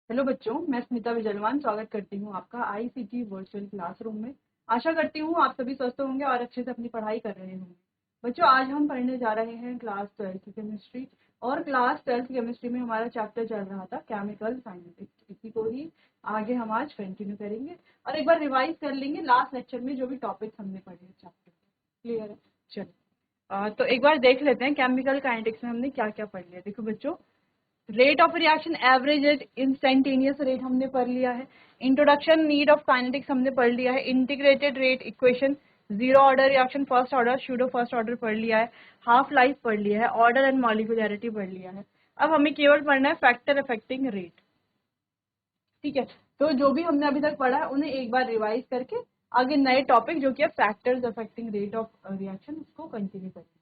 Hello बच्चों, मैं स्मिता विजयवान स्वागत करती हूँ आपका आईसीटी वर्चुअल क्लासरूम में। आशा करती हूँ आप सभी स्वस्थ होंगे और अच्छे से अपनी पढ़ाई कर रहे होंगे। बच्चों, आज हम पढ़ने जा रहे हैं क्लास 12 केमिस्ट्री। और क्लास 12 केमिस्ट्री में हमारा चैप्टर चल रहा था केमिकल काइनेटिक्स। इसी को ही आगे हम आज कंटिन्यू करेंगे और एक बार रिवाइज कर लेंगे लास्ट लेक्चर में जो भी टॉपिक्स हमने पढ़े हैं चैप्टर के। क्लियर है? चलो, तो एक बार देख लेते हैं केमिकल काइनेटिक्स में हमने क्या क्या पढ़ लिया। देखो बच्चों, rate of reaction, average rate, instantaneous rate हमने पढ़ लिया है। इंट्रोडक्शन, नीड ऑफ काइनेटिक्स हमने पढ़ लिया है। Integrated rate equation, zero order reaction, first order, pseudo first order पढ़ लिया है। हाफ लाइफ पढ़ लिया है। ऑर्डर एंड मॉलिक्यूलरिटी पढ़ लिया है। अब हमें केवल पढ़ना है फैक्टर अफेक्टिंग रेट। ठीक है, तो जो भी हमने अभी तक पढ़ा है उन्हें एक बार रिवाइज करके आगे नए टॉपिक जो कि है factors affecting rate of reaction, उसको कंटिन्यू करेंगे।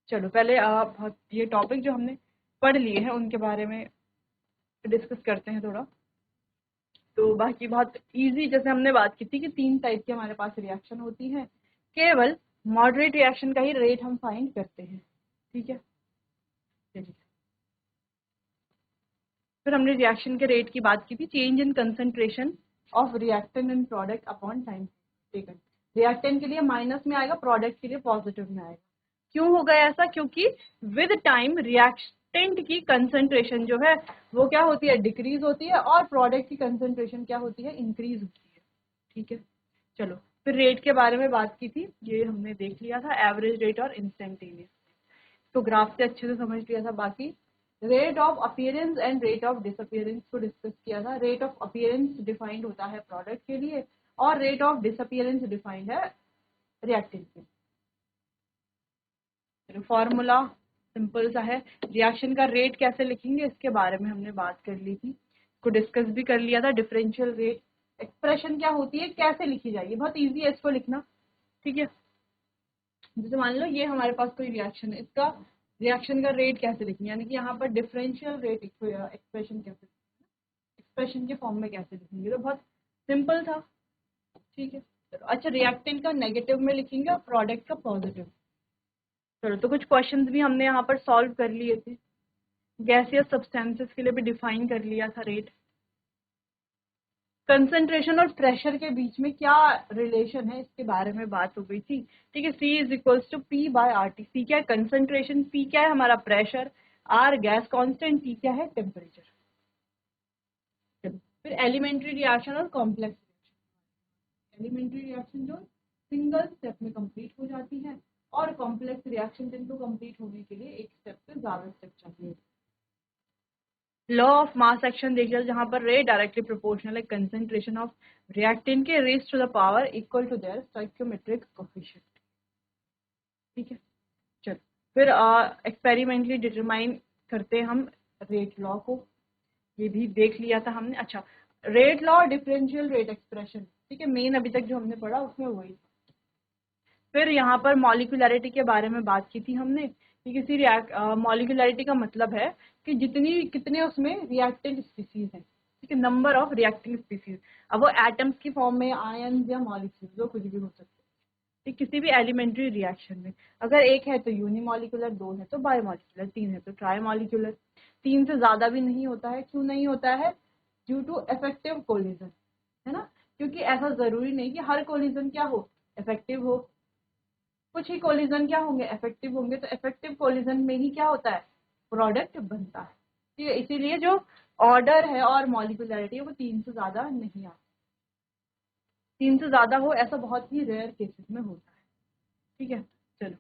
चलो, पहले आप ये टॉपिक जो हमने पढ़ लिए हैं उनके बारे में डिस्कस करते हैं थोड़ा। तो बाकी बहुत इजी, जैसे हमने बात की थी कि 3 टाइप की हमारे पास रिएक्शन होती है। केवल मॉडरेट रिएक्शन का ही रेट हम फाइंड करते हैं। ठीक है, चलिए। फिर हमने रिएक्शन के रेट की बात की थी। Change in concentration of reactant and product upon time taken. Reactant के लिए माइनस में आएगा, प्रोडक्ट के लिए पॉजिटिव में आएगा। क्यों होगा ऐसा? क्योंकि विद टाइम रिएक्टेंट की कंसंट्रेशन जो है वो क्या होती है, डिक्रीज होती है, और प्रोडक्ट की कंसंट्रेशन क्या होती है, इंक्रीज होती है। ठीक है, चलो। फिर रेट के बारे में बात की थी, ये हमने देख लिया था, एवरेज रेट और इंस्टेंटेनियस। तो ग्राफ से अच्छे से समझ लिया था। बाकी rate of appearance and rate of disappearance को डिस्कस किया था। रेट ऑफ अपीयरेंस डिफाइंड होता है प्रोडक्ट के लिए और रेट ऑफ डिसअपीयरेंस डिफाइंड है रिएक्टेंट के लिए। फॉर्मूला सिंपल सा है। रिएक्शन का रेट कैसे लिखेंगे इसके बारे में हमने बात कर ली थी, को डिस्कस भी कर लिया था। डिफरेंशियल रेट एक्सप्रेशन क्या होती है, कैसे लिखी जाएगी, बहुत इजी है इसको लिखना। ठीक है, जैसे मान लो ये हमारे पास कोई रिएक्शन है, इसका रिएक्शन का रेट कैसे लिखेंगे, यानी कि यहाँ पर डिफरेंशियल रेट एक्सप्रेशन कैसे, एक्सप्रेशन के फॉर्म में कैसे लिखेंगे। तो बहुत सिंपल था। ठीक है, चलो। अच्छा, रिएक्टेंट का नेगेटिव में लिखेंगे और प्रोडक्ट का पॉजिटिव। चलो, तो कुछ क्वेश्चंस भी हमने यहाँ पर सॉल्व कर लिए थे। गैसियस सब्सटेंसेस के लिए भी डिफाइन कर लिया था रेट। कंसंट्रेशन और प्रेशर के बीच में क्या रिलेशन है इसके बारे में बात हो गई थी। ठीक है, C is equals to P by RT। C क्या है, कंसंट्रेशन, P क्या है, हमारा pressure, R gas constant, T क्या है, टेम्परेचर। चलो, फिर एलिमेंट्री रिएक्शन और कॉम्प्लेक्स रिएक्शन। एलिमेंट्री रिएक्शन जो सिंगल स्टेप में कंप्लीट हो जाती है, और कॉम्प्लेक्स रिएक्शन जिनको कंप्लीट होने के लिए एक स्टेप से ज्यादा स्टेप चाहिए। लॉ ऑफ मास एक्शन देख लिया, जहां पर रेट डायरेक्टली प्रोपोर्शनल है कंसंट्रेशन ऑफ रिएक्टेंट के raise to the power equal to their stoichiometric coefficient. ठीक है, चलो। फिर एक्सपेरिमेंटली डिटरमाइन करते हैं हम रेट लॉ को, ये भी देख लिया था हमने। अच्छा, rate law, differential rate expression. ठीक है, मेन अभी तक जो हमने पढ़ा उसमें वही। फिर यहाँ पर मॉलिक्यूलरिटी के बारे में बात की थी हमने कि किसी मॉलिक्यूलरिटी का मतलब है कि जितनी कितने उसमें रिएक्टेंट स्पीसीज हैं। ठीक है, नंबर ऑफ रिएक्टिंग स्पीसीज। अब वो एटम्स की फॉर्म में, आयन या मॉलिक्यूल, जो कुछ भी हो सकते हैं। ठीक, किसी भी एलिमेंट्री रिएक्शन में अगर एक है तो यूनिमॉलिक्यूलर, दो है तो बायोमॉलिक्यूलर, तीन है तो ट्राईमॉलिक्यूलर। तीन से ज्यादा भी नहीं होता है। क्यों नहीं होता है? ड्यू टू इफेक्टिव कोलिजन, है ना। क्योंकि ऐसा जरूरी नहीं कि हर कोलिजन क्या हो, इफेक्टिव हो। कुछ ही कोलिजन क्या होंगे, इफेक्टिव होंगे। तो इफेक्टिव कोलिजन में ही क्या होता है, प्रोडक्ट बनता है। ठीक है, इसीलिए जो ऑर्डर है और मॉलिक्यूलरिटी है वो 3 से ज्यादा नहीं आता। 3 से ज्यादा हो ऐसा बहुत ही रेयर केसेस में होता है। ठीक है, चलो।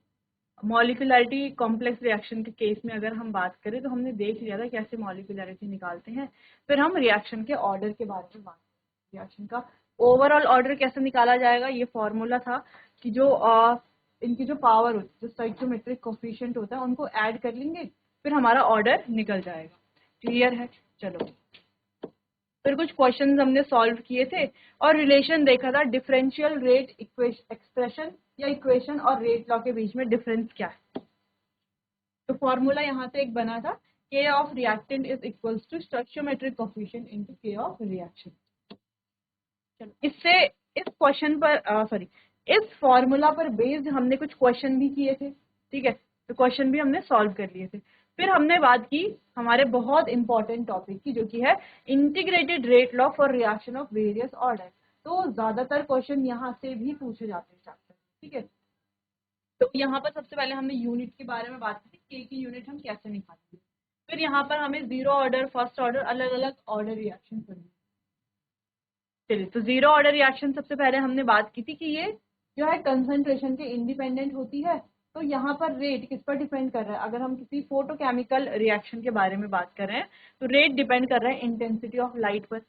मॉलिक्यूलरिटी कॉम्प्लेक्स रिएक्शन के केस में अगर हम बात करें तो हमने देख लिया था कैसे मॉलिक्यूलरिटी निकालते हैं। फिर हम रिएक्शन के ऑर्डर के बारे में बात करें। रिएक्शन का ओवरऑल ऑर्डर कैसे निकाला जाएगा, ये फॉर्मूला था कि जो इनकी जो पावर होती है, जो स्टोइकियोमेट्रिक कोफिशिएंट होता है, उनको ऐड कर लेंगे, फिर हमारा ऑर्डर निकल जाएगा। क्लियर है? चलो, फिर कुछ क्वेश्चंस हमने सॉल्व किए थे और रिलेशन देखा था डिफरेंशियल रेट एक्सप्रेशन या इक्वेशन और रेट लॉ के बीच में डिफरेंस क्या है। तो फॉर्मूला यहाँ से एक बना था, K of reactant is equals to stoichiometric coefficient into K of reaction. चलो, इससे इस क्वेश्चन पर सॉरी इस फॉर्मूला पर बेस्ड हमने कुछ क्वेश्चन भी किए थे। ठीक है, तो क्वेश्चन भी हमने सॉल्व कर लिए थे। फिर हमने बात की हमारे बहुत इंपॉर्टेंट टॉपिक की, जो कि है integrated rate law for reaction of various order. तो ज्यादातर क्वेश्चन यहाँ से भी पूछे जाते हैं चैप्टर, ठीक है। तो यहाँ पर सबसे पहले हमने यूनिट के बारे में बात की, के की यूनिट हम कैसे निकालेंगे। फिर यहाँ पर हमें जीरो ऑर्डर, फर्स्ट ऑर्डर, अलग अलग ऑर्डर रिएक्शन करनी। चलिए, तो जीरो ऑर्डर रिएक्शन सबसे पहले हमने बात की थी कि ये जो है कंसंट्रेशन के इंडिपेंडेंट होती है। तो यहाँ पर रेट किस पर डिपेंड कर रहा है, अगर हम किसी फोटोकेमिकल रिएक्शन के बारे में बात कर रहे हैं तो रेट डिपेंड कर रहा है इंटेंसिटी ऑफ लाइट पर।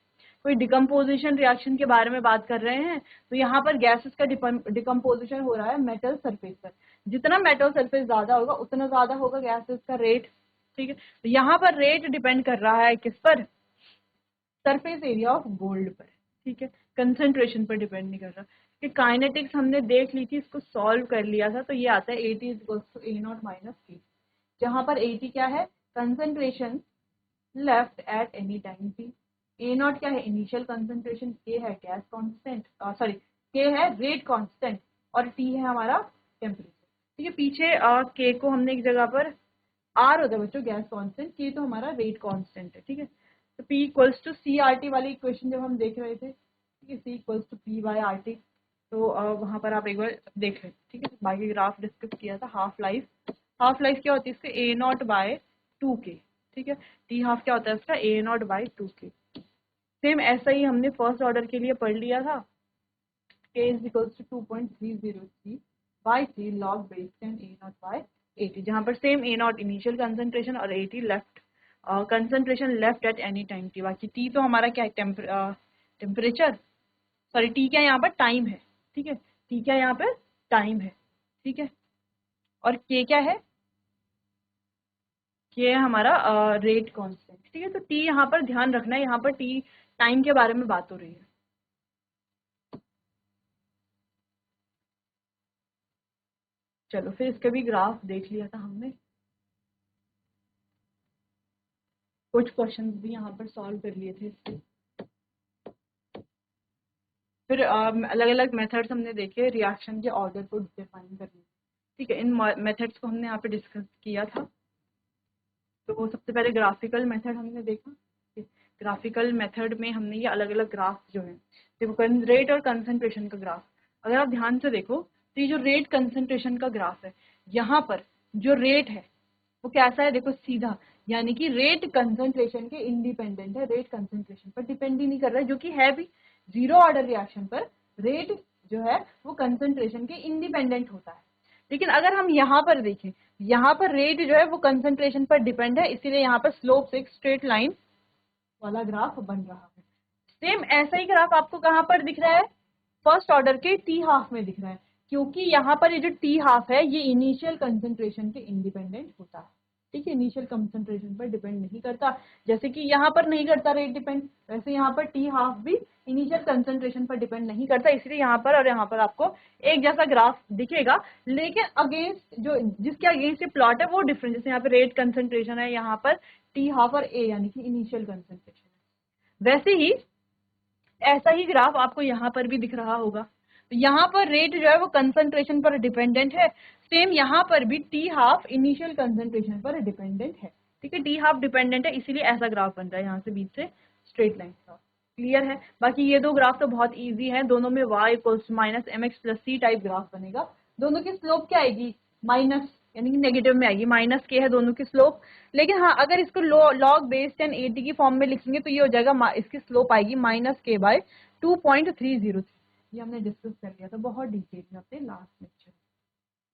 कोई डिकम्पोजिशन रिएक्शन के बारे में बात कर रहे हैं तो यहाँ पर गैसेस का डिकम्पोजिशन हो रहा है मेटल सरफेस पर। जितना मेटल सरफेस ज्यादा होगा उतना ज्यादा होगा गैसेस का रेट, ठीक है। तो यहाँ पर रेट डिपेंड कर रहा है किस पर, सरफेस एरिया ऑफ गोल्ड पर, ठीक है, कंसंट्रेशन पर डिपेंड नहीं कर रहा। कि काइनेटिक्स हमने देख ली थी, इसको सॉल्व कर लिया था, तो ये आता है AT = A0 - K, जहां पर AT क्या है, concentration left at any time T, A0 क्या है, इनिशियल कंसंट्रेशन, K है गैस कांस्टेंट, सॉरी K है रेट कांस्टेंट, और T है हमारा टेम्परेचर, ठीक है। पीछे K को हमने एक जगह पर R होता है बच्चों गैस कांस्टेंट, K तो हमारा रेट कांस्टेंट है, ठीक है। तो P = CRT वाली इक्वेशन जब हम देख रहे थे, ठीक है, C = P/RT, तो वहां पर आप एक बार देख लें, ठीक है। बाकी ग्राफ डिस्कस किया था। हाफ लाइफ क्या होती है इसके, A0/2K, ठीक है। T हाफ क्या होता है इसका, A0/2K। सेम ऐसा ही हमने फर्स्ट ऑर्डर के लिए पढ़ लिया था, K = 2.303/3 log base 10 A0/AT, जहां पर सेम A0 इनिशियल कंसंट्रेशन और AT left concentration left at any time T। बाकी T तो हमारा क्या है, टेम्परेचर, सॉरी T क्या यहाँ पर टाइम है, ठीक है। T क्या यहाँ पर टाइम है, ठीक है। और K क्या है, K है हमारा रेट कांस्टेंट, ठीक है। तो T यहाँ पर ध्यान रखना है, यहाँ पर T टाइम के बारे में बात हो रही है। चलो, फिर इसका भी ग्राफ देख लिया था हमने, कुछ क्वेश्चंस भी यहाँ पर सॉल्व कर लिए थे इसके। फिर अलग अलग मेथड्स हमने देखे रिएक्शन के ऑर्डर को डिफाइन करने, ठीक है। इन मेथड्स को हमने यहाँ पे डिस्कस किया था। तो सबसे पहले ग्राफिकल मेथड हमने देखा। ग्राफिकल मेथड में हमने ये अलग अलग ग्राफ जो है, देखो रेट और कंसंट्रेशन का ग्राफ, अगर आप ध्यान से देखो तो ये जो रेट कंसंट्रेशन का ग्राफ है, यहाँ पर जो रेट है वो कैसा है, देखो सीधा, यानी कि रेट कंसंट्रेशन के इंडिपेंडेंट है, रेट कंसंट्रेशन पर डिपेंड ही नहीं कर रहा है, जो कि है भी। जीरो ऑर्डर रिएक्शन पर रेट जो है वो कंसंट्रेशन के इंडिपेंडेंट होता है। लेकिन अगर हम यहाँ पर देखें, यहाँ पर रेट जो है वो कंसंट्रेशन पर डिपेंड है, इसीलिए यहाँ पर स्लोप से एक स्ट्रेट लाइन वाला ग्राफ बन रहा है। सेम ऐसा ही ग्राफ आपको कहाँ पर दिख रहा है, फर्स्ट ऑर्डर के T हाफ में दिख रहा है, क्योंकि यहाँ पर ये जो T हाफ है ये इनिशियल कंसंट्रेशन के इंडिपेंडेंट होता है, ठीक है। इनिशियल कंसंट्रेशन पर डिपेंड नहीं करता, जैसे कि यहाँ पर नहीं करता रेट डिपेंड, वैसे यहाँ पर T हाफ भी इनिशियल कंसंट्रेशन पर डिपेंड नहीं करता, इसलिए यहाँ पर और यहाँ पर आपको एक जैसा ग्राफ दिखेगा। लेकिन अगेंस्ट जो जिसके अगेंस्ट ये प्लॉट है वो डिफरेंट, जैसे यहाँ पे रेट कंसंट्रेशन है, यहाँ पर T हाफ और A यानी कि इनिशियल कंसंट्रेशन है। वैसे ही ऐसा ही ग्राफ आपको यहाँ पर भी दिख रहा होगा। तो यहाँ पर रेट जो है वो कंसंट्रेशन पर डिपेंडेंट है, सेम यहाँ पर भी T हाफ इनिशियल कंसंट्रेशन पर डिपेंडेंट है, ठीक है। T हाफ डिपेंडेंट है, इसीलिए ऐसा ग्राफ बन रहा है यहाँ से बीच से स्ट्रेट लाइन का। क्लियर है। बाकी ये दो ग्राफ तो बहुत इजी है, दोनों में y = -mx + c type graph बनेगा। दोनों की स्लोप क्या आएगी, माइनस, यानी कि नेगेटिव में आएगी, -k है दोनों की स्लोप। लेकिन हाँ, अगर इसको log base 10 AT की फॉर्म में लिखेंगे तो ये हो जाएगा, इसकी स्लोप आएगी -k/2.303। ये हमने डिस्कस कर लिया था बहुत डिटेल में अपने लास्ट लेक्चर।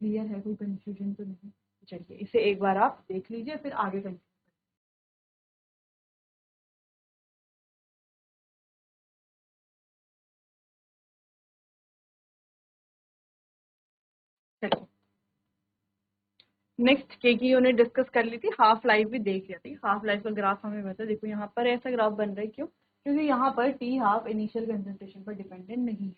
क्लियर है, कोई कंफ्यूजन तो नहीं। चलिए, इसे एक बार आप देख लीजिए, फिर आगे कंटिन्यू। चलिए, नेक्स्ट के की यूनिट डिस्कस कर ली थी, हाफ लाइफ भी देख लिया थी। हाफ लाइफ का ग्राफ हमें बता, देखो यहाँ पर ऐसा ग्राफ बन रहा है, क्यों, क्योंकि यहाँ पर T हाफ इनिशियल कंसंट्रेशन पर डिपेंडेंट नहीं है,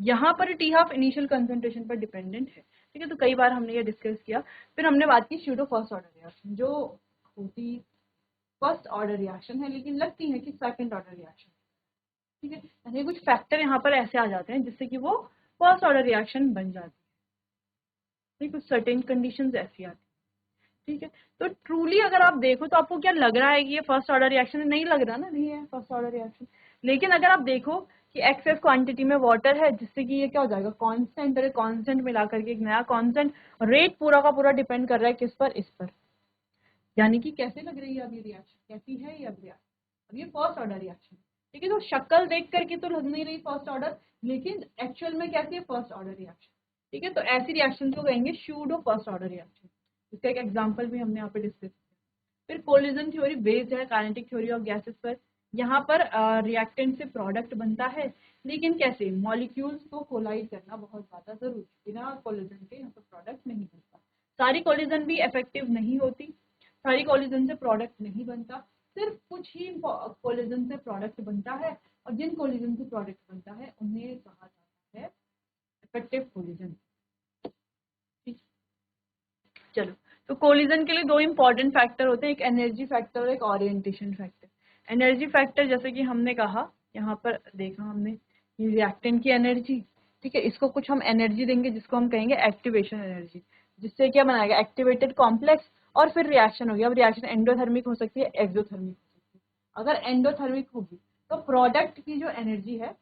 यहाँ पर T हाफ इनिशियल कंसंट्रेशन पर डिपेंडेंट है, ठीक है। तो कई बार हमने ये डिस्कस किया। फिर हमने बात की स्यूडो फर्स्ट ऑर्डर रिएक्शन, जो होती फर्स्ट ऑर्डर रिएक्शन है लेकिन लगती है कि सेकंड ऑर्डर रिएक्शन, ठीक है। यानी कुछ फैक्टर यहाँ पर ऐसे आ जाते हैं जिससे कि वो फर्स्ट ऑर्डर रिएक्शन बन जाती है, कुछ सर्टेन कंडीशंस ऐसी आती है। ठीक है। तो ट्रूली अगर आप देखो तो आपको क्या लग रहा है कि ये फर्स्ट ऑर्डर रिएक्शन नहीं लग रहा ना, नहीं है फर्स्ट ऑर्डर रिएक्शन। लेकिन अगर आप देखो कि एक्सेस क्वांटिटी में वाटर है, जिससे कि ये क्या हो जाएगा, कांस्टेंट, और कांस्टेंट मिला करके एक नया कांस्टेंट, रेट पूरा का पूरा डिपेंड कर रहा है किस पर, इस पर। यानी कि कैसे लग रही है अब ये रिएक्शन, कैसी है ये अब रिएक्शन, अब ये फर्स्ट ऑर्डर रिएक्शन। ठीक है, तो शक्ल देख करके तो लग नहीं रही फर्स्ट ऑर्डर, लेकिन एक्चुअल में कैसी है, फर्स्ट ऑर्डर रिएक्शन। ठीक है, तो ऐसी रिएक्शन को कहेंगे सूडो फर्स्ट ऑर्डर रिएक्शन। इसका एक एग्जांपल भी हमने यहाँ पे डिस्कस किया। फिर कोलिजन थ्योरी बेस्ड है काइनेटिक थ्योरी ऑफ गैसेस पर। यहाँ पर रिएक्टेंट से प्रोडक्ट बनता है, लेकिन कैसे, मॉलिक्यूल्स को कोलाइड करना बहुत ज्यादा जरूरी, बिना कोलिजन के यहाँ पर प्रोडक्ट नहीं बनता। सारी कोलिजन भी इफेक्टिव नहीं होती, सारी कोलिजन से प्रोडक्ट नहीं बनता, सिर्फ कुछ ही कोलिजन से प्रोडक्ट बनता है, और जिन कोलिजन से प्रोडक्ट बनता है उन्हें कहा जाता है इफेक्टिव कोलिजन। चलो, तो कोलिजन के लिए दो इंपॉर्टेंट फैक्टर होते हैं, एक एनर्जी फैक्टर और एक ओरिएंटेशन फैक्टर। एनर्जी फैक्टर जैसे कि हमने कहा, यहाँ पर देखा हमने, ये रिएक्टेंट की एनर्जी, ठीक है, इसको कुछ हम एनर्जी देंगे जिसको हम कहेंगे एक्टिवेशन एनर्जी, जिससे क्या बनाएगा, एक्टिवेटेड कॉम्प्लेक्स, और फिर रिएक्शन होगी। अब रिएक्शन एंडोथर्मिक हो सकती है, एक्सोथर्मिक हो सकती है। अगर एंडोथर्मिक होगी तो प्रोडक्ट की जो एनर्जी है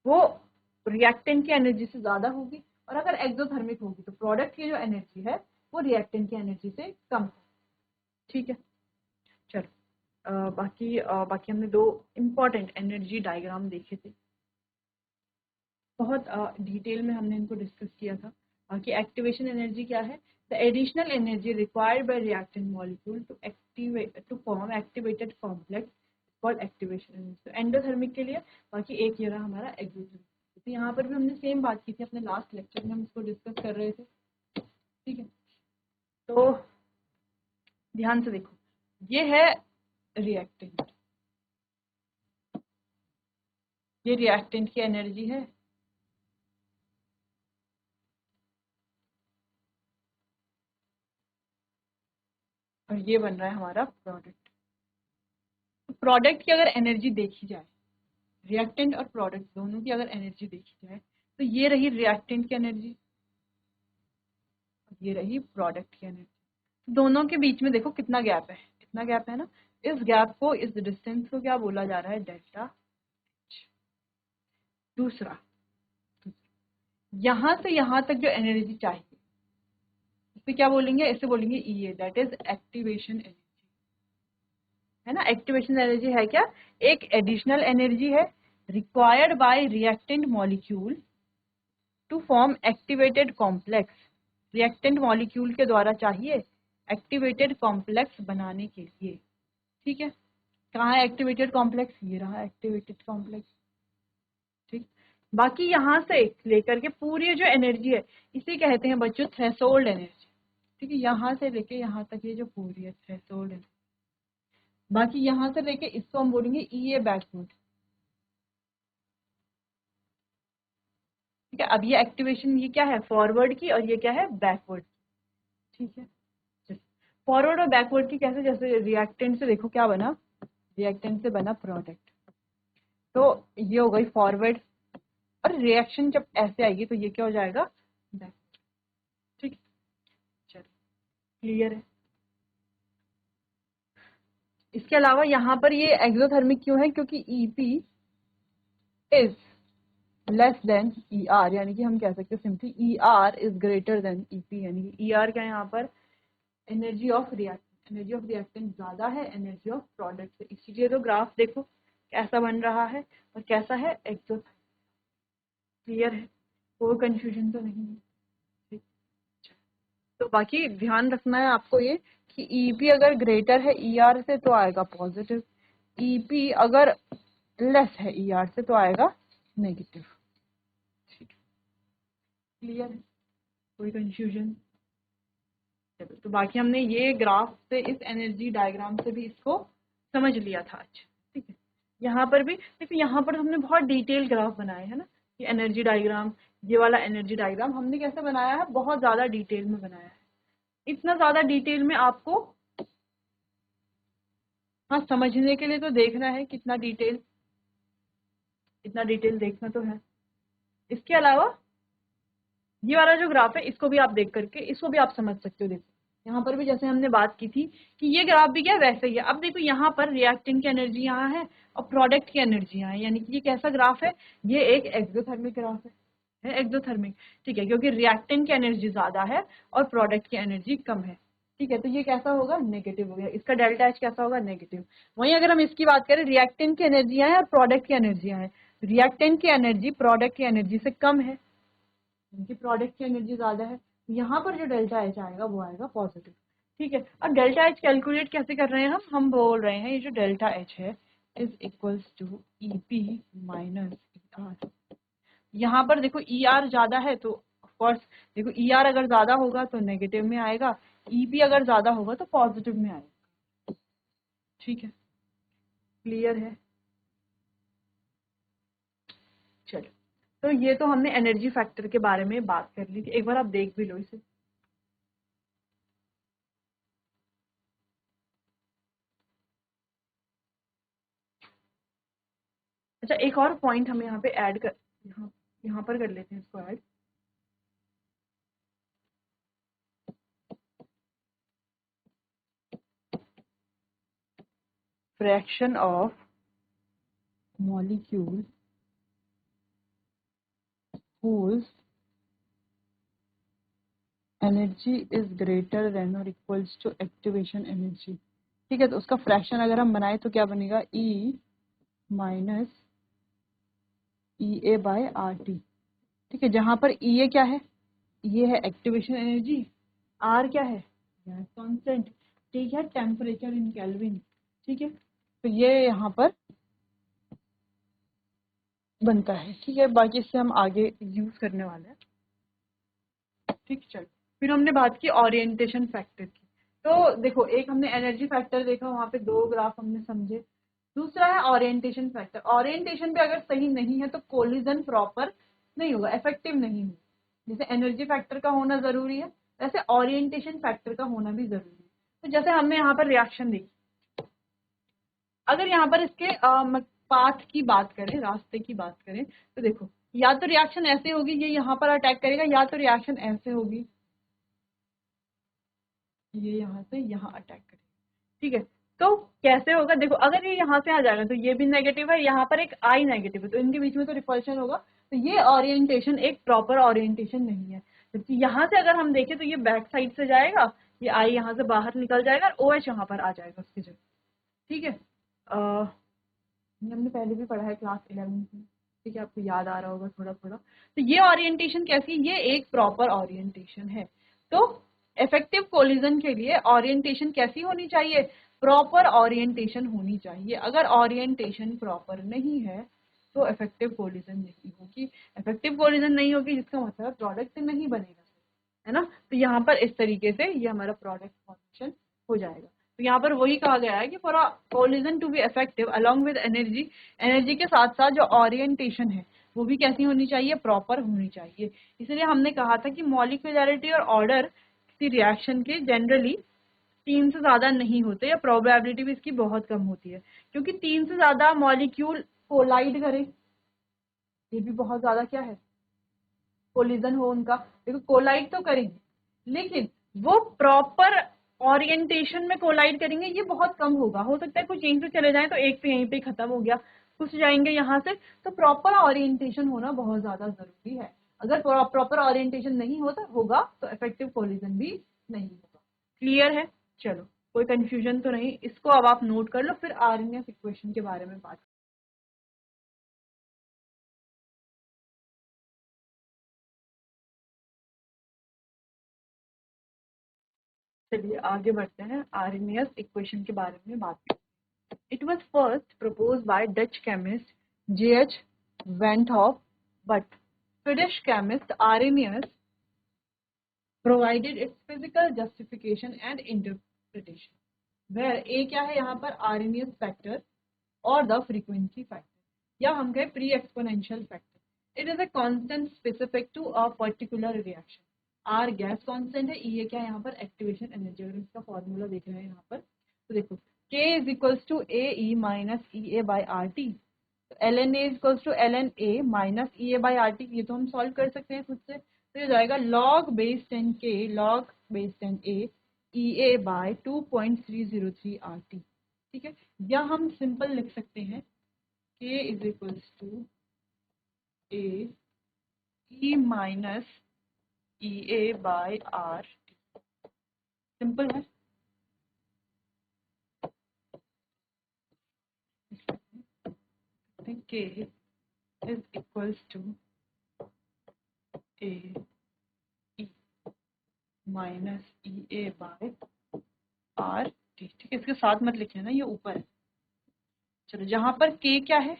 वो रिएक्टेंट की एनर्जी से ज्यादा होगी, और अगर एक्सोथर्मिक होगी तो प्रोडक्ट की जो एनर्जी है वो रिएक्टेंट की एनर्जी से कम है। ठीक है, चलो, बाकी हमने दो इम्पॉर्टेंट एनर्जी डायग्राम देखे थे, बहुत डिटेल में हमने इनको डिस्कस किया था। बाकी एक्टिवेशन एनर्जी क्या है, the additional energy required by reactant molecule to form activated complex called activation energy. तो एंडोथर्मिक के लिए, बाकी एक ये रहा हमारा एक्सोथर्मिक। तो यहाँ पर भी हमने सेम बात की थी अपने लास्ट लेक्चर में, हम इसको डिस्कस कर रहे थे। ठीक है, तो ध्यान से देखो, ये है रिएक्टेंट, ये रिएक्टेंट की एनर्जी है, और ये बन रहा है हमारा प्रोडक्ट। तो प्रोडक्ट की अगर एनर्जी देखी जाए, रिएक्टेंट और प्रोडक्ट दोनों की अगर एनर्जी देखी जाए, तो ये रही रिएक्टेंट की एनर्जी, ये रही प्रोडक्ट की एनर्जी। दोनों के बीच में देखो कितना गैप है, कितना गैप है ना, इस गैप को, इस डिस्टेंस को क्या बोला जा रहा है, डेल्टा। दूसरा, यहां से यहां तक जो एनर्जी चाहिए, इसे क्या बोलेंगे, इसे बोलेंगे E, that is activation energy, है ना। एक्टिवेशन एनर्जी है क्या, एक एडिशनल एनर्जी है required by reactant molecule to form activated complex, reactant molecule के द्वारा चाहिए एक्टिवेटेड कॉम्प्लेक्स बनाने के लिए। ठीक है, कहाँ है एक्टिवेटेड कॉम्प्लेक्स, ये रहा एक्टिवेटेड कॉम्प्लेक्स। ठीक, बाकी यहाँ से लेकर के पूरी जो एनर्जी है इसे कहते हैं बच्चों थ्रेशोल्ड एनर्जी। ठीक है, यहाँ से लेके यहाँ तक ये जो पूरी है थ्रेशोल्ड एनर्जी। बाकी यहाँ से लेके इसको हम बोलेंगे ई ए बैकवर्ड। ठीक है, अब ये एक्टिवेशन, ये क्या है, फॉरवर्ड की, और ये क्या है, बैकवर्ड। ठीक है, फॉरवर्ड और बैकवर्ड की कैसे, जैसे रिएक्टेंट से देखो क्या बना, रिएक्टेंट से बना प्रोडक्ट, तो ये हो गई फॉरवर्ड, और रिएक्शन जब ऐसे आएगी तो ये क्या हो जाएगा, बैक। ठीक, चलो क्लियर है। इसके अलावा यहाँ पर ये एक्सोथर्मिक क्यों है, क्योंकि EP is less than E R, यानी कि हम कह सकते हैं simply E R is greater than EP, यानी कि ई आर क्या है यहाँ पर, energy of reactant, energy of reactant ज्यादा है एनर्जी ऑफ प्रोडक्ट से। इसीलिए तो ग्राफ देखो कैसा बन रहा है और कैसा है, एक्सोथर्मिक। क्लियर है, कोई कंफ्यूजन तो नहीं है। ठीक, तो बाकी ध्यान रखना है आपको ये कि ईपी अगर ग्रेटर है ईआर से तो आएगा पॉजिटिव, ईपी अगर लेस है ईआर से तो आएगा नेगेटिव। ठीक, क्लियर है, कोई कंफ्यूजन। चलो, तो बाकी हमने ये ग्राफ से, इस एनर्जी डायग्राम से भी इसको समझ लिया था। अच्छा, ठीक है, यहाँ पर भी देखो, यहाँ पर हमने बहुत डिटेल ग्राफ बनाए है ना, ये एनर्जी डायग्राम, ये वाला एनर्जी डायग्राम हमने कैसे बनाया है, बहुत ज्यादा डिटेल में बनाया है। इतना ज्यादा डिटेल में आपको, हाँ, समझने के लिए तो देखना है कितना डिटेल, इतना डिटेल देखना तो है। इसके अलावा ये वाला जो ग्राफ है इसको भी आप देख करके इसको भी आप समझ सकते हो। देखो यहाँ पर भी जैसे हमने बात की थी कि ये ग्राफ भी क्या है वैसे ही है। अब देखो यहाँ पर रिएक्टेंट की एनर्जी यहाँ है और प्रोडक्ट की एनर्जी यहाँ है, यानी कि ये कैसा ग्राफ है, ये एक एक्सोथर्मिक ग्राफ है एक्सोथर्मिक, ठीक है, क्योंकि रिएक्टेंट की एनर्जी ज्यादा है और प्रोडक्ट की एनर्जी कम है, ठीक है। तो ये कैसा होगा, नेगेटिव हो गया, इसका डेल्टा एच कैसा होगा, नेगेटिव। वहीं अगर हम इसकी बात करें, रिएक्टेंट की एनर्जी है और प्रोडक्ट की एनर्जी है, रिएक्टेंट की एनर्जी प्रोडक्ट की एनर्जी से कम है, उनकी प्रोडक्ट की एनर्जी ज्यादा है, यहाँ पर जो डेल्टा एच आएगा वो आएगा पॉजिटिव, ठीक है। अब डेल्टा एच कैलकुलेट कैसे कर रहे हैं हम बोल रहे हैं ये जो डेल्टा एच है is equals to E P minus E R. यहाँ पर देखो ई आर ज्यादा है तो ऑफकोर्स देखो ई आर अगर ज्यादा होगा तो नेगेटिव में आएगा, ई पी अगर ज्यादा होगा तो पॉजिटिव में आएगा, ठीक है, क्लियर है। चलो, तो ये तो हमने एनर्जी फैक्टर के बारे में बात कर ली थी, एक बार आप देख भी लो इसे। अच्छा, एक और पॉइंट हमें यहाँ पे ऐड कर, यहाँ पर कर लेते हैं इसको add. Fraction of molecule whose energy is greater than और इक्वल्स टू एक्टिवेशन एनर्जी, ठीक है। तो उसका फ्रैक्शन अगर हम बनाए तो क्या बनेगा, E माइनस ई ए बाय आर टी, ठीक है। जहां पर ई ए क्या है, ये है एक्टिवेशन एनर्जी, आर क्या है, गैस कांस्टेंट, ठीक है, टेम्परेचर इन केल्विन, ठीक है। तो ये यहाँ पर बनता है, ठीक है। बाकी इससे हम आगे यूज करने वाले हैं, ठीक। चलो, फिर हमने बात की ओरिएंटेशन फैक्टर की। तो देखो, एक हमने एनर्जी फैक्टर देखा, वहां पे दो ग्राफ हमने समझे। दूसरा है ओरिएंटेशन फैक्टर। ओरिएंटेशन पे अगर सही नहीं है तो कोलिजन प्रॉपर नहीं होगा, इफेक्टिव नहीं होगा। जैसे एनर्जी फैक्टर का होना जरूरी है, वैसे ओरिएंटेशन फैक्टर का होना भी जरूरी है। तो जैसे हमने यहाँ पर रिएक्शन देखी, अगर यहाँ पर इसके पाथ की बात करें, रास्ते की बात करें, तो देखो या तो रिएक्शन ऐसे होगी, ये यहाँ पर अटैक करेगा, या तो रिएक्शन ऐसे होगी, ये यहाँ से यहाँ अटैक करेगा, ठीक है। तो कैसे होगा, देखो अगर ये यहाँ से आ जाएगा तो ये भी नेगेटिव है, यहाँ पर एक आई नेगेटिव है, तो इनके बीच में तो रिपल्शन होगा। तो ये ओरिएंटेशन एक प्रॉपर ओरिएंटेशन नहीं है, जबकि यहाँ से अगर हम देखें तो ये बैक साइड से जाएगा, ये आई यहाँ से बाहर निकल जाएगा और ओ एच यहाँ पर आ जाएगा उसकी जगह, ठीक है। हमने पहले भी पढ़ा है क्लास 11 में, ठीक है, आपको याद आ रहा होगा थोड़ा थोड़ा। तो ये ओरिएंटेशन कैसी, ये एक प्रॉपर ओरिएंटेशन है। तो इफेक्टिव कोलिजन के लिए ओरिएंटेशन कैसी होनी चाहिए, प्रॉपर ओरिएंटेशन होनी चाहिए। अगर ओरिएंटेशन प्रॉपर नहीं है तो इफेक्टिव कोलिजन नहीं होगी। इफेक्टिव कोलिजन नहीं होगी जिसका मतलब प्रोडक्ट नहीं बनेगा, है ना। तो यहाँ पर इस तरीके से ये हमारा प्रोडक्ट फॉर्मेशन हो जाएगा। तो यहाँ पर वही कहा गया है कि for a collision to be effective along with energy, energy के साथ साथ जो ओरिएंटेशन है वो भी कैसी होनी चाहिए, प्रॉपर होनी चाहिए। इसलिए हमने कहा था कि मॉलिक्यूलरिटी और ऑर्डर किसी रिएक्शन के जनरली 3 से ज्यादा नहीं होते, या प्रोबेबिलिटी भी इसकी बहुत कम होती है, क्योंकि 3 से ज्यादा मॉलिक्यूल कोलाइड करें, ये भी बहुत ज्यादा क्या है, कोलिजन हो उनका, देखो कोलाइड तो करेंगे लेकिन वो प्रॉपर ओरिएंटेशन में कोलाइड करेंगे ये बहुत कम होगा। हो सकता है कुछ यहीं से चले जाएं तो एक से यहीं पे खत्म हो गया, कुछ जाएंगे यहाँ से। तो प्रॉपर ओरिएंटेशन होना बहुत ज्यादा जरूरी है। अगर प्रॉपर ओरिएंटेशन नहीं होता होगा तो इफेक्टिव कोलिजन भी नहीं होगा। क्लियर है, चलो कोई कंफ्यूजन तो नहीं, इसको अब आप नोट कर लो, फिर आरएनएस इक्वेशन के बारे में बात। चलिए आगे बढ़ते हैं, आरएनएस इक्वेशन के बारे में बात करते हैं। It was first proposed by Dutch chemist J.H. Van 't Hoff, but Swedish chemist Arrhenius provided its physical justification and interpretation. Where A क्या है यहाँ पर, Arrhenius factor or the frequency factor, या हम कहें pre-exponential factor. It is a constant specific to a particular reaction. R gas constant है, E क्या है यहाँ पर, एक्टिवेशन एनर्जी। अगर इसका फॉर्मूला देख रहे हैं यहाँ पर तो देखो K is equals to A E minus E A by R T, L N A is equals to L N A minus E A by R T. ये तो हम सॉल्व कर सकते हैं खुद से, तो ये जाएगा लॉग बेस 10 के लॉग बेस 10 ए EA बाय 2.303 RT। ठीक है, या हम सिंपल लिख सकते हैं K is equals to A E minus EA by R। Simple है। K is equals to A E minus EA by R T। ठीक है, इसके साथ मत लिखिए ना, ये ऊपर है। चलो, जहां पर K क्या है,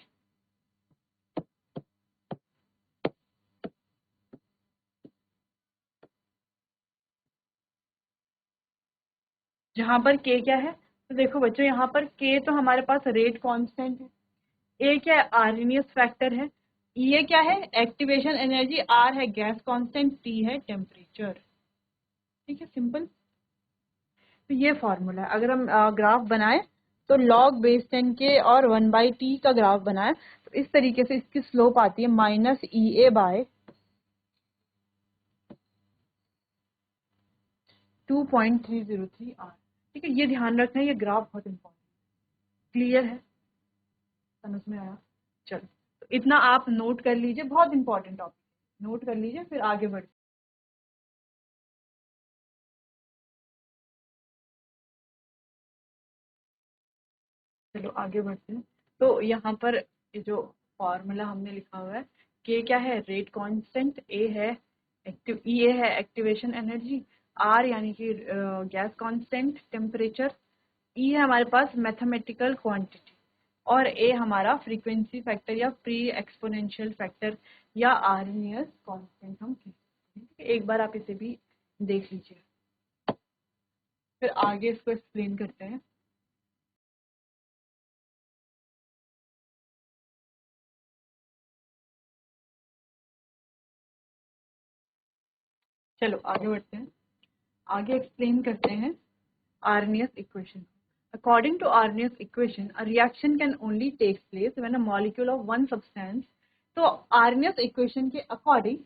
जहां पर K क्या है, तो देखो बच्चों, यहाँ पर K तो हमारे पास रेट कांस्टेंट है, A क्या है, आर्नियस फैक्टर है, E क्या है, एक्टिवेशन एनर्जी, R है गैस कांस्टेंट, T है टेम्परेचर। ठीक है, सिंपल। तो ये फॉर्मूला है। अगर हम ग्राफ बनाएं तो log बेस 10 के और 1/t का ग्राफ बनाएं तो इस तरीके से इसकी स्लोप आती है माइनस EA बाय 2.303 R। ठीक है, ये ध्यान रखना है, ये ग्राफ बहुत इंपॉर्टेंट। क्लियर है, समझ में आया? चलो, तो इतना आप नोट कर लीजिए, बहुत इंपॉर्टेंट टॉपिक, नोट कर लीजिए, फिर आगे बढ़ते। चलो आगे बढ़ते हैं। तो यहाँ पर ये जो फॉर्मूला हमने लिखा हुआ है, के क्या है, रेट कांस्टेंट, ए है एक्टिव, ई ए है एक्टिवेशन एनर्जी, आर यानी कि गैस कांस्टेंट, टेम्परेचर, ई है हमारे पास मैथमेटिकल क्वांटिटी, और ए हमारा फ्रीक्वेंसी फैक्टर या प्री एक्सपोनेंशियल फैक्टर या आर्नियस कांस्टेंट हम कहते हैं। एक बार आप इसे भी देख लीजिए, फिर आगे इसको एक्सप्लेन करते हैं। चलो आगे बढ़ते हैं, आगे एक्सप्लेन करते हैं Arrhenius equation. According to Arrhenius equation, a reaction can only take place when a molecule of one substance. तो Arrhenius equation के according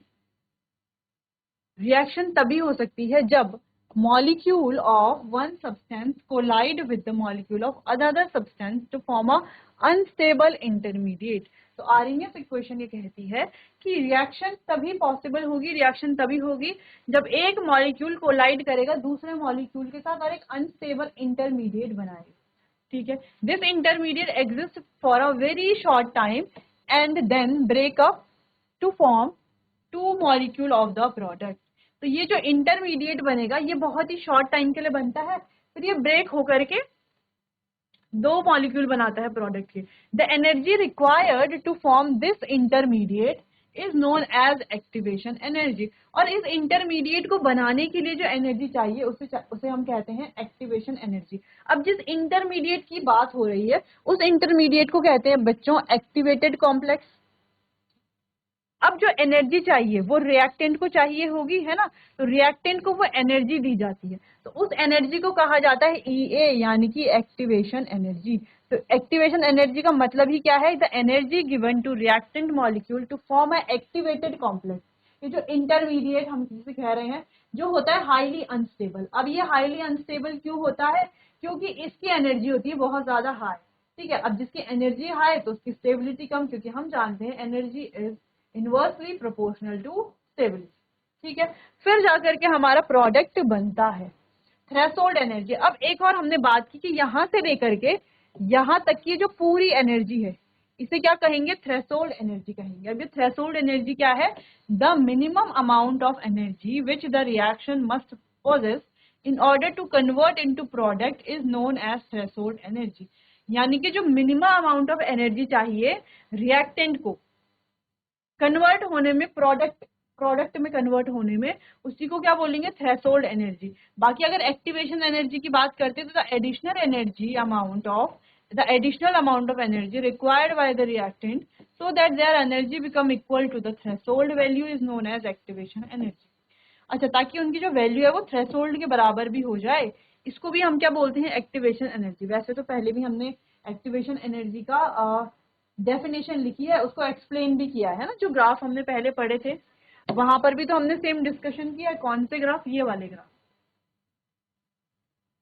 reaction तभी हो सकती है जब molecule of one substance collide with the molecule of another substance to form a unstable intermediate. तो Arrhenius equation ये कहती है कि रिएक्शन तभी पॉसिबल होगी, रिएक्शन तभी होगी जब एक मॉलिक्यूल कोलाइड करेगा दूसरे मॉलिक्यूल के साथ और एक अनस्टेबल इंटरमीडिएट बनाएगा। ठीक है, this intermediate exist for a very short time and then break up to form two molecule of the product. तो ये जो इंटरमीडिएट बनेगा ये बहुत ही शॉर्ट टाइम के लिए बनता है, फिर ये ब्रेक होकर के दो मॉलिक्यूल बनाता है प्रोडक्ट के। The energy required to form this intermediate is known as activation energy. और इस इंटरमीडिएट को बनाने के लिए जो एनर्जी चाहिए उसे हम कहते हैं एक्टिवेशन एनर्जी। अब जिस इंटरमीडिएट की बात हो रही है उस इंटरमीडिएट को कहते हैं बच्चों एक्टिवेटेड कॉम्प्लेक्स। अब जो एनर्जी चाहिए वो रिएक्टेंट को चाहिए होगी, है ना, तो रिएक्टेंट को वो एनर्जी दी जाती है, तो उस एनर्जी को कहा जाता है EA यानी कि एक्टिवेशन एनर्जी। तो एक्टिवेशन एनर्जी का मतलब ही क्या है, the energy given to reactant molecule to form a activated complex. ये जो इंटरमीडिएट हम जिसे कह रहे हैं जो होता है हाईली अनस्टेबल। अब ये हाईली अनस्टेबल क्यों होता है, क्योंकि इसकी एनर्जी होती है बहुत ज्यादा हाई। ठीक है, अब जिसकी एनर्जी हाई तो उसकी स्टेबिलिटी कम, क्योंकि हम जानते हैं energy is inversely proportional to stability. ठीक है, फिर जाकर के हमारा प्रोडक्ट बनता है। थ्रेशोल्ड एनर्जी, अब एक और हमने बात की कि यहां से लेकर के यहां तक की जो पूरी एनर्जी है इसे क्या कहेंगे, थ्रेशोल्ड एनर्जी कहेंगे। अब ये थ्रेशोल्ड एनर्जी क्या है, the minimum amount of energy which the reaction must possess in order to convert into product is known as threshold energy. यानी कि जो मिनिमम अमाउंट ऑफ एनर्जी चाहिए रिएक्टेंट को कन्वर्ट होने में, प्रोडक्ट में कन्वर्ट होने में, उसी को क्या बोलेंगे, थ्रेशोल्ड एनर्जी। बाकी अगर एक्टिवेशन एनर्जी की बात करते हैं तो the additional amount of energy required by the reactant so that their energy become equal to the threshold value is known as activation energy. अच्छा, ताकि उनकी जो वैल्यू है वो थ्रेशोल्ड के बराबर भी हो जाए, इसको भी हम क्या बोलते हैं, एक्टिवेशन एनर्जी। वैसे तो पहले भी हमने एक्टिवेशन एनर्जी का डेफिनेशन लिखी है, उसको एक्सप्लेन भी किया है ना, जो ग्राफ हमने पहले पढ़े थे वहां पर भी तो हमने सेम डिस्कशन किया है। कौन से ग्राफ, ये वाले ग्राफ।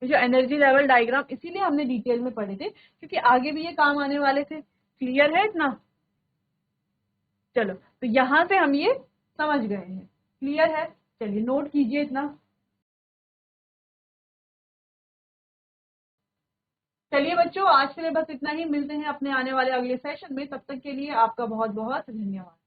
ये जो एनर्जी लेवल डायग्राम इसीलिए हमने डिटेल में पढ़े थे क्योंकि आगे भी ये काम आने वाले थे। क्लियर है इतना? चलो, तो यहां से हम ये समझ गए हैं। क्लियर है? चलिए नोट कीजिए इतना। चलिए बच्चों, आज के लिए बस इतना ही। मिलते हैं अपने आने वाले अगले सेशन में। तब तक के लिए आपका बहुत बहुत धन्यवाद।